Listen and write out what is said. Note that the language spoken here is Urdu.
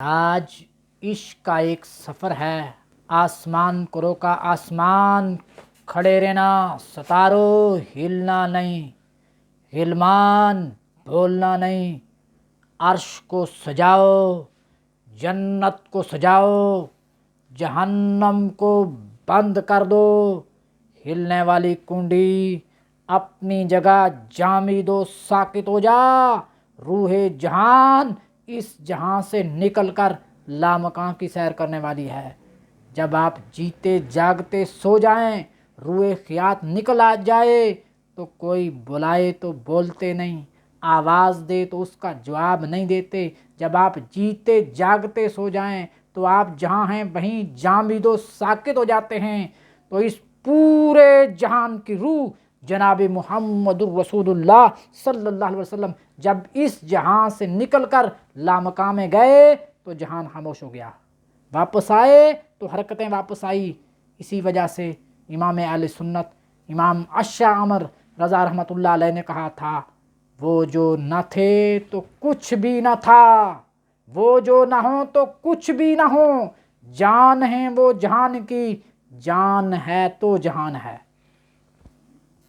آج عشق کا ایک سفر ہے، آسمان کو روکا آسمان، کھڑے رہنا ستاروں، ہلنا نہیں، غلمان بولنا نہیں، عرش کو سجاؤ، جنت کو سجاؤ، جہنم کو بند کر دو، ہلنے والی کنڈی اپنی جگہ جامد و ساکت ہو جا، روح جہان اس جہاں سے نکل کر لامکاں کی سیر کرنے والی ہے۔ جب آپ جیتے جاگتے سو جائیں، روح خیات نکل آ جائے تو کوئی بلائے تو بولتے نہیں، آواز دے تو اس کا جواب نہیں دیتے۔ جب آپ جیتے جاگتے سو جائیں تو آپ جہاں ہیں وہیں جامد و ساکت ہو جاتے ہیں۔ تو اس پورے جہان کی روح جناب محمد الرسول اللہ صلی اللہ علیہ وسلم جب اس جہاں سے نکل کر لامکاں میں گئے تو جہان خاموش ہو گیا، واپس آئے تو حرکتیں واپس آئی۔ اسی وجہ سے امام اہل سنت امام اشعمر رضا رحمۃ اللہ علیہ نے کہا تھا، وہ جو نہ تھے تو کچھ بھی نہ تھا، وہ جو نہ ہوں تو کچھ بھی نہ ہوں، جان ہیں وہ جہان کی، جان ہے تو جہان ہے۔